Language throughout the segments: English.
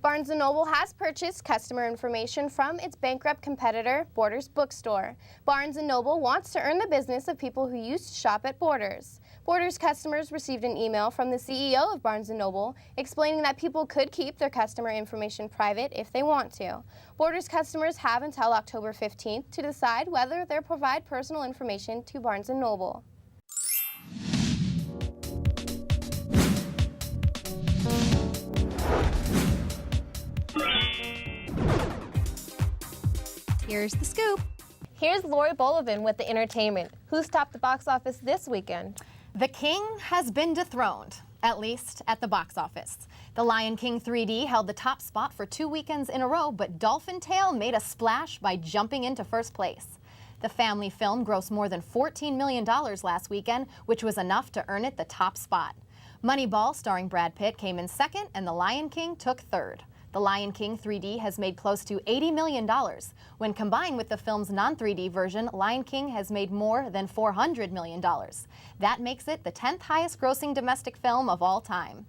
Barnes & Noble has purchased customer information from its bankrupt competitor, Borders Bookstore. Barnes & Noble wants to earn the business of people who used to shop at Borders. Borders customers received an email from the CEO of Barnes & Noble explaining that people could keep their customer information private if they want to. Borders customers have until October 15th to decide whether they'll provide personal information to Barnes & Noble. Here's the scoop. Here's Lori Bolivan with the entertainment. Who's topped the box office this weekend? The King has been dethroned, at least at the box office. The Lion King 3D held the top spot for 2 weekends in a row, but Dolphin Tale made a splash by jumping into first place. The family film grossed more than $14 million last weekend, which was enough to earn it the top spot. Moneyball, starring Brad Pitt, came in second, and The Lion King took third. The Lion King 3D has made close to $80 million. When combined with the film's non-3D version, Lion King has made more than $400 million. That makes it the 10th highest grossing domestic film of all time.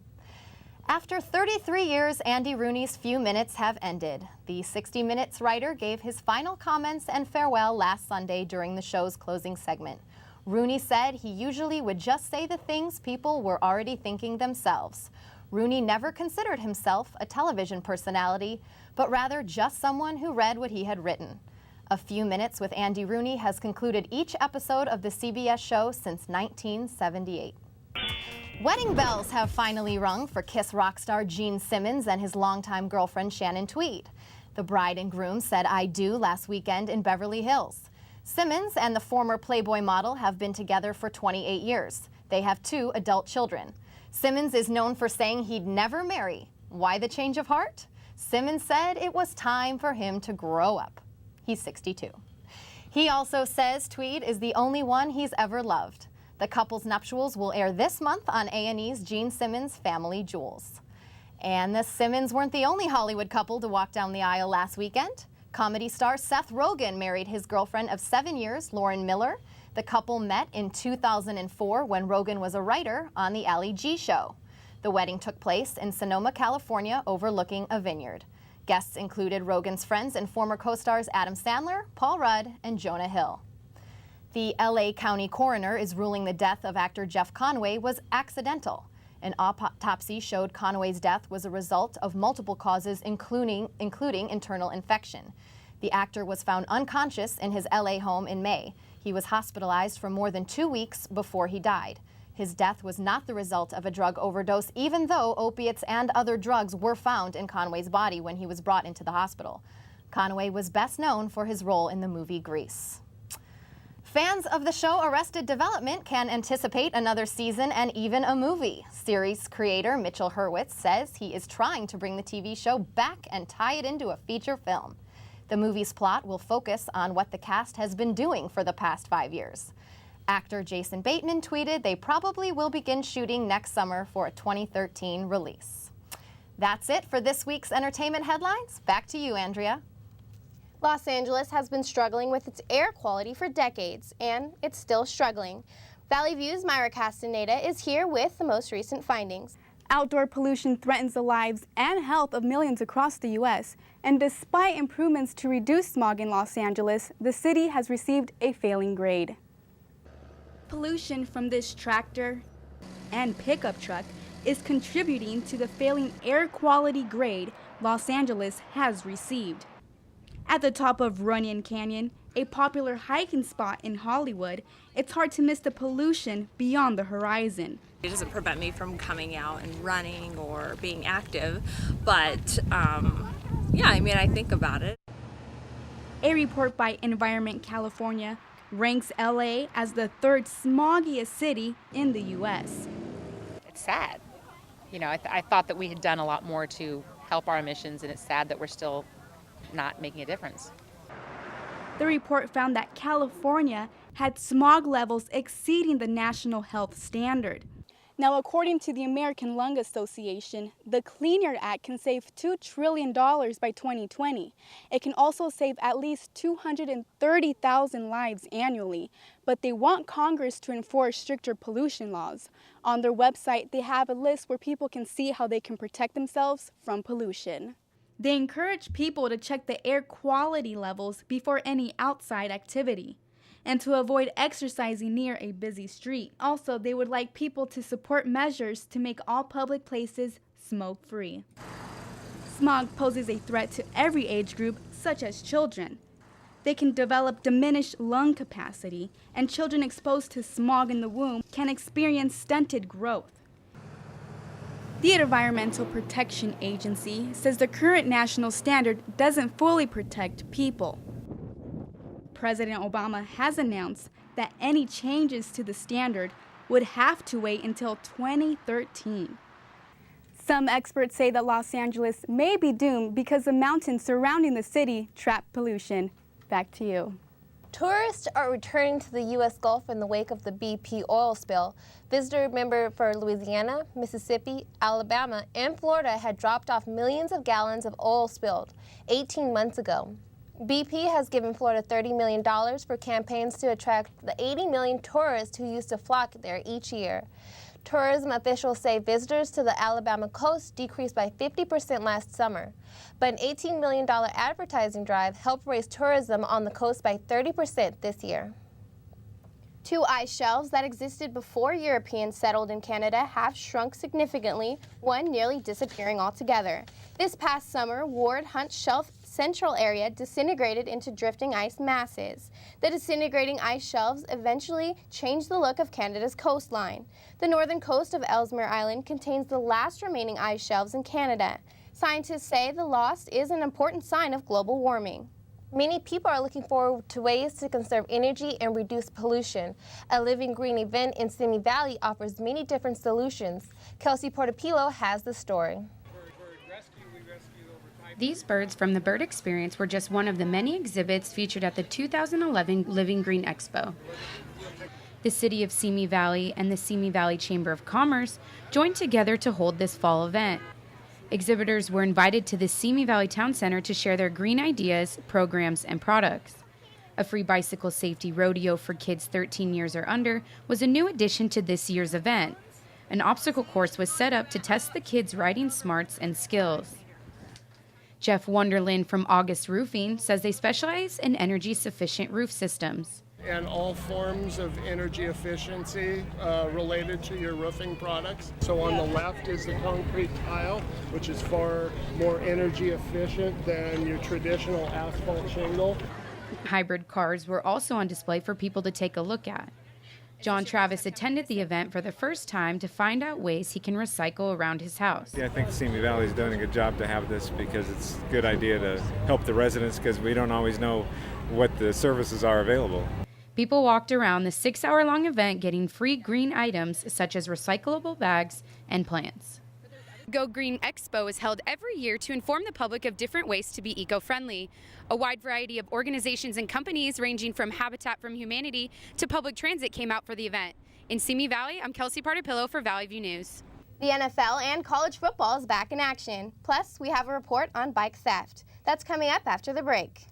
After 33 years, Andy Rooney's few minutes have ended. The 60 Minutes writer gave his final comments and farewell last Sunday during the show's closing segment. Rooney said he usually would just say the things people were already thinking themselves. Rooney never considered himself a television personality, but rather just someone who read what he had written. A Few Minutes with Andy Rooney has concluded each episode of the CBS show since 1978. Wedding bells have finally rung for Kiss rock star Gene Simmons and his longtime girlfriend Shannon Tweed. The bride and groom said "I do" last weekend in Beverly Hills. Simmons and the former Playboy model have been together for 28 years. They have 2 adult children. Simmons is known for saying he'd never marry. Why the change of heart? Simmons said it was time for him to grow up. He's 62. He also says Tweed is the only one he's ever loved. The couple's nuptials will air this month on A&E's Gene Simmons Family Jewels. And the Simmons weren't the only Hollywood couple to walk down the aisle last weekend. Comedy star Seth Rogen married his girlfriend of 7 years, Lauren Miller. The couple met in 2004 when Rogen was a writer on The Ali G Show. The wedding took place in Sonoma, California, overlooking a vineyard. Guests included Rogen's friends and former co-stars Adam Sandler, Paul Rudd, and Jonah Hill. The LA County coroner is ruling the death of actor Jeff Conway was accidental. An autopsy showed Conway's death was a result of multiple causes, including internal infection. The actor was found unconscious in his LA home in May. He was hospitalized for more than 2 weeks before he died. His death was not the result of a drug overdose, even though opiates and other drugs were found in Conway's body when he was brought into the hospital. Conway was best known for his role in the movie Grease. Fans of the show Arrested Development can anticipate another season and even a movie. Series creator Mitchell Hurwitz says he is trying to bring the TV show back and tie it into a feature film. The movie's plot will focus on what the cast has been doing for the past 5 years. Actor Jason Bateman tweeted they probably will begin shooting next summer for a 2013 release. That's it for this week's entertainment headlines. Back to you, Andrea. Los Angeles has been struggling with its air quality for decades, and it's still struggling. Valley View's Myra Castaneda is here with the most recent findings. Outdoor pollution threatens the lives and health of millions across the U.S., and despite improvements to reduce smog in Los Angeles, the city has received a failing grade. Pollution from this tractor and pickup truck is contributing to the failing air quality grade Los Angeles has received. At the top of Runyon Canyon, a popular hiking spot in Hollywood, it's hard to miss the pollution beyond the horizon. It doesn't prevent me from coming out and running or being active, but yeah, I mean, I think about it. A report by Environment California ranks LA as the 3rd smoggiest city in the U.S. It's sad. You know, I thought that we had done a lot more to help our emissions, and it's sad that we're still not making a difference. The report found that California had smog levels exceeding the national health standard. Now, according to the American Lung Association, the Clean Air Act can save $2 trillion by 2020. It can also save at least 230,000 lives annually, but they want Congress to enforce stricter pollution laws. On their website, they have a list where people can see how they can protect themselves from pollution. They encourage people to check the air quality levels before any outside activity and to avoid exercising near a busy street. Also, they would like people to support measures to make all public places smoke-free. Smog poses a threat to every age group, such as children. They can develop diminished lung capacity, and children exposed to smog in the womb can experience stunted growth. The Environmental Protection Agency says the current national standard doesn't fully protect people. President Obama has announced that any changes to the standard would have to wait until 2013. Some experts say that Los Angeles may be doomed because the mountains surrounding the city trap pollution. Back to you. Tourists are returning to the U.S. Gulf in the wake of the BP oil spill. Visitors remember for Louisiana, Mississippi, Alabama, and Florida had dropped off millions of gallons of oil spilled 18 months ago. BP has given Florida $30 million for campaigns to attract the 80 million tourists who used to flock there each year. Tourism officials say visitors to the Alabama coast decreased by 50% last summer, but an $18 million advertising drive helped raise tourism on the coast by 30% this year. Two ice shelves that existed before Europeans settled in Canada have shrunk significantly, one nearly disappearing altogether. This past summer, Ward Hunt Shelf Central area disintegrated into drifting ice masses. The disintegrating ice shelves eventually changed the look of Canada's coastline. The northern coast of Ellesmere Island contains the last remaining ice shelves in Canada. Scientists say the loss is an important sign of global warming. Many people are looking forward to ways to conserve energy and reduce pollution. A Living Green event in Simi Valley offers many different solutions. Kelsey Portopillo has the story. These birds from the Bird Experience were just one of the many exhibits featured at the 2011 Living Green Expo. The City of Simi Valley and the Simi Valley Chamber of Commerce joined together to hold this fall event. Exhibitors were invited to the Simi Valley Town Center to share their green ideas, programs, and products. A free bicycle safety rodeo for kids 13 years or under was a new addition to this year's event. An obstacle course was set up to test the kids' riding smarts and skills. Jeff Wonderland from August Roofing says they specialize in energy-sufficient roof systems. And all forms of energy efficiency related to your roofing products. So on the left is the concrete tile, which is far more energy efficient than your traditional asphalt shingle. Hybrid cars were also on display for people to take a look at. John Travis attended the event for the first time to find out ways he can recycle around his house. Yeah, I think Simi Valley is doing a good job to have this because it's a good idea to help the residents because we don't always know what the services are available. People walked around the 6-hour-long event getting free green items such as recyclable bags and plants. Go Green Expo is held every year to inform the public of different ways to be eco-friendly. A wide variety of organizations and companies ranging from Habitat for Humanity to public transit came out for the event. In Simi Valley, I'm Kelsey Portopillo for Valley View News. The NFL and college football is back in action. Plus, we have a report on bike theft. That's coming up after the break.